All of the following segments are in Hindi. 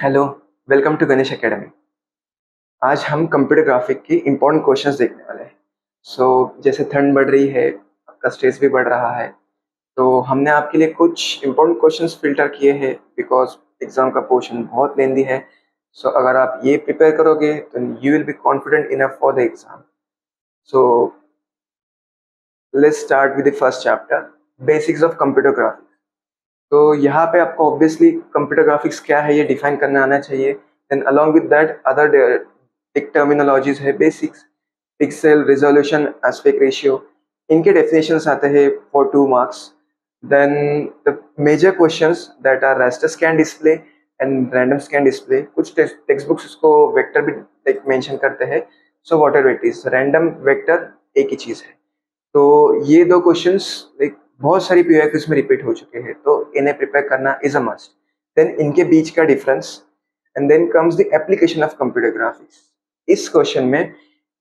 Hello, welcome to Ganesh academy. आज हम कंप्यूटर ग्राफिक की इम्पोर्टेंट क्वेश्चंस देखने वाले हैं। जैसे ठंड बढ़ रही है, आपका स्ट्रेस भी बढ़ रहा है, तो हमने आपके लिए कुछ इम्पोर्टेंट क्वेश्चंस फिल्टर किए हैं बिकॉज एग्जाम का पोर्शन बहुत लेंदी है। अगर आप ये प्रिपेयर करोगे तो you will be confident enough for the exam. So let's start with the first chapter, basics of computer graphics. तो यहाँ पे आपको ऑब्वियसली कंप्यूटर ग्राफिक्स क्या है ये डिफाइन करना आना चाहिए। And along with that other एक टर्मिनोलॉजीज है, basics, pixel, resolution, aspect ratio, इनके डेफिनेशंस आते हैं for 2 marks. Then the major questions that are raster scan display and random scan display. कुछ टेक्स्ट बुक्स इसको वेक्टर भी मेंशन करते हैं। So whatever it is, random vector एक ही चीज है। तो ये दो क्वेश्चंस लाइक बहुत सारी पीवाईक्यूज में रिपीट हो चुके हैं, तो इन्हें प्रिपेयर करना इज अ मस्ट। देन इनके बीच का difference, and then comes the application of computer graphics. इस क्वेश्चन में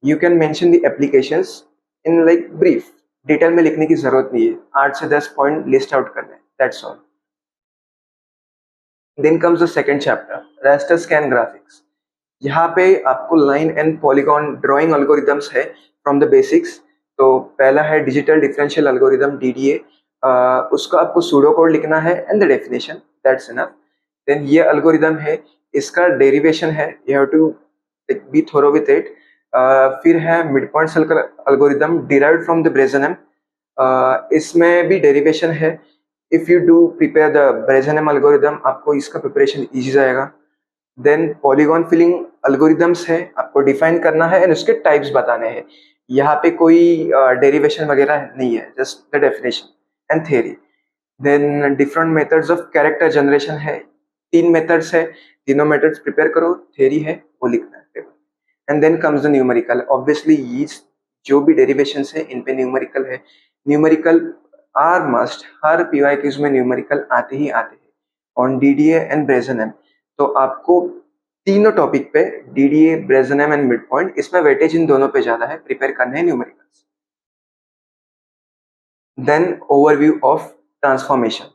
you can mention the applications in like brief, detail में लिखने की जरूरत नहीं है, 8 से 10 पॉइंट लिस्ट आउट करने, that's all. Then comes the second chapter, raster scan graphics. यहाँ पे आपको line and polygon drawing algorithms है फ्रॉम द बेसिक्स। तो पहला है डिजिटल डिफरेंशियल एल्गोरिदम, डीडीए। उसका आपको सूडो कोड लिखना है and the definition, that's enough. Then ये एल्गोरिदम है, इसका डेरिवेशन है, you have to be thorough with it. फिर है mid point circle algorithm derived from the Bresenham. इसमें भी डेरिवेशन है। If you do prepare the Bresenham algorithm, आपको इसका प्रिपरेशन इजी जाएगा। देन पॉलीगॉन फिलिंग अल्गोरिदम्स है, आपको डिफाइन करना है एंड उसके टाइप्स बताने हैं। यहाँ पे कोई डेरिवेशन वगैरह नहीं है, just the definition and theory. Then different methods of character generation है, 3 मेथड्स है, तीनों मेथड्स प्रिपेयर करो, थ्योरी है वो लिखना है। And then comes the numerical. Obviously ये जो भी डेरिवेशन है इन पे न्यूमेरिकल है। न्यूमेरिकल आर मस्ट, हर पीवाईक्यूज में न्यूमेरिकल आते ही आते हैं ऑन डीडीए एंड ब्रेजनम। तो आपको तीनों टॉपिक पे, DDA, Bresenham and mid point, इसमें वेटेज इन दोनों पे ज्यादा है, प्रिपेयर करने हैं numericals. Then overview of transformation.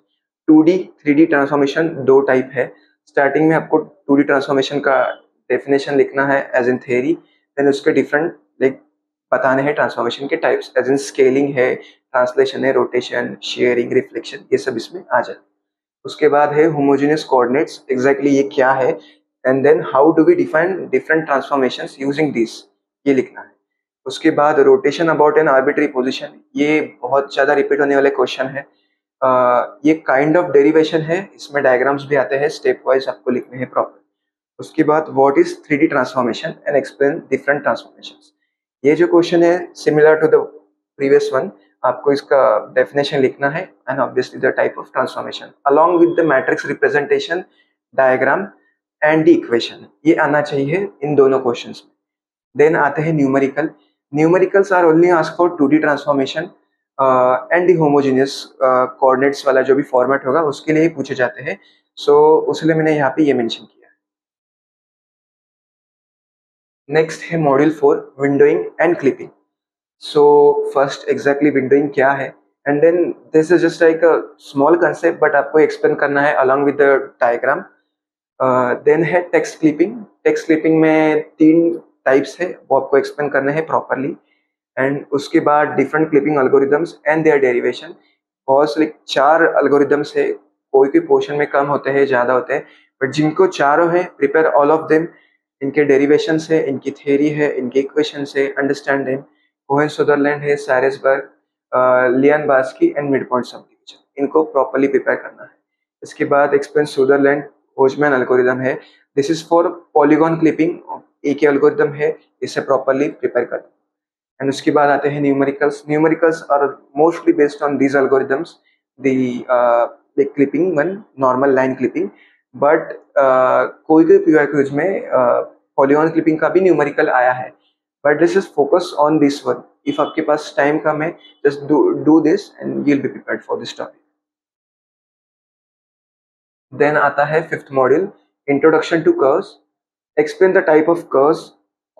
2D 3D transformation दो टाइप है। स्टार्टिंग में आपको 2D ट्रांसफॉर्मेशन का डेफिनेशन लिखना है एज इन थ्योरी। देन उसके डिफरेंट लाइक बताने हैं ट्रांसफॉर्मेशन के टाइप्स, एज इन स्केलिंग है, ट्रांसलेशन है, रोटेशन, शेयरिंग, रिफ्लेक्शन, ये सब इसमें आ जाए। उसके बाद है होमोजेनियस कोऑर्डिनेट्स, एग्जैक्टली ये क्या है, and then how do we define different transformations using this, ये लिखना है। उसके बाद rotation about an arbitrary position, ये बहुत ज्यादा रिपीट होने वाले क्वेश्चन है। ये काइंड ऑफ डेरिवेशन है, इसमें डायग्राम्स भी आते हैं, स्टेप वाइज आपको लिखने हैं प्रॉपर। उसके बाद what is 3D transformation and explain different transformations. ये जो क्वेश्चन है similar to the previous one, आपको इसका डेफिनेशन लिखना है and obviously the type of transformation along with the matrix representation, diagram and the equation, ये आना चाहिए इन दोनों क्वेश्चंस में। देन आते हैं numerical. Numericals are only ask for 2D transformation and the homogeneous coordinates वाला जो भी फॉर्मेट होगा उसके लिए ही पूछे जाते हैं। उसलिए मैंने यहाँ पे ये मेंशन किया। नेक्स्ट है module 4, windowing and clipping. So first exactly windowing क्या है, and then this is just like a small concept but आपको एक्सप्लेन करना है along with the diagram. Then है टेक्स्ट क्लिपिंग। टेक्स्ट क्लिपिंग में 3 टाइप्स है, वो आपको एक्सप्लेन करने हैं प्रॉपरली। एंड उसके बाद different clipping algorithms and their derivation. बहुत लाइक 4 अल्गोरिदम्स है, कोई कोई पोर्शन में कम होते हैं, ज्यादा होते हैं, बट जिनको चारों है प्रिपेयर ऑल ऑफ देम। इनके डेरिवेशन है, इनकी थ्योरी है, इनके इक्वेशन है, अंडरस्टैंड देम। कोहेन सुदरलैंड है, साइरसबर्ग, लियन Baski and mid point subdivision, इनको प्रॉपरली प्रिपेयर करना है। इसके बाद एक्सप्लेन सुदरलैंड होजमैन एल्गोरिदम है, this is for polygon clipping, एक ही एल्गोरिदम है, इसे प्रॉपरली प्रिपेयर करना। एंड उसके बाद आते हैं numericals. Numericals are mostly based on these algorithms, the clipping one, normal line clipping, but कोई कोई पीवाईक्यूज में पॉलीगॉन क्लिपिंग का भी न्यूमेरिकल आया है, but this is focus on this one. If आपके पास टाइम कम है, just do this and you will be prepared for this topic. Then आता है 5th module, introduction to curves. Explain the type of curves,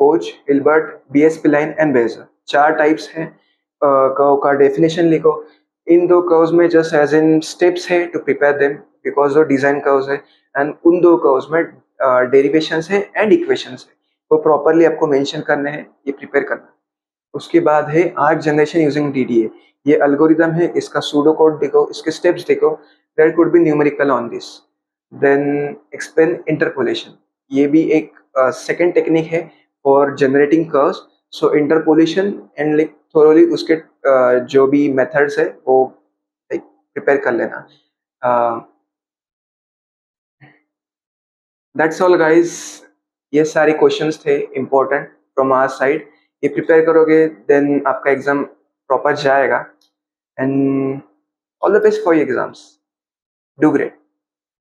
Koch, Hilbert, B spline and Bezier. 4 types हैं, कर्व का डेफिनेशन लिखो। इन 2 कर्व्स में जस्ट एज इन स्टेप्स है टू प्रिपेयर देम बिकॉज वो डिजाइन कर्व्स है, एंड उन 2 कर्व्स में डेरिवेशंस है एंड इक्वेशंस है, वो प्रॉपरली आपको मेंशन करने हैं, ये प्रिपेयर करना है। उसके बाद है आर्क जनरेशन यूजिंग डीडीए, ये एल्गोरिदम है, इसका सूडो कोड देखो, इसके स्टेप्स देखो, there could be numerical on this. Then explain interpolation, ये भी एक सेकेंड टेक्निक है for generating curves. So interpolation and like thoroughly उसके जो भी मेथड्स है वो लाइक प्रिपेयर कर लेना। दैट्स ऑल गाइस, ये सारे क्वेश्चंस थे इम्पोर्टेंट फ्रॉम आवर साइड। ये प्रिपेयर करोगे देन आपका एग्जाम प्रॉपर जाएगा। And all the best for your exams, do great.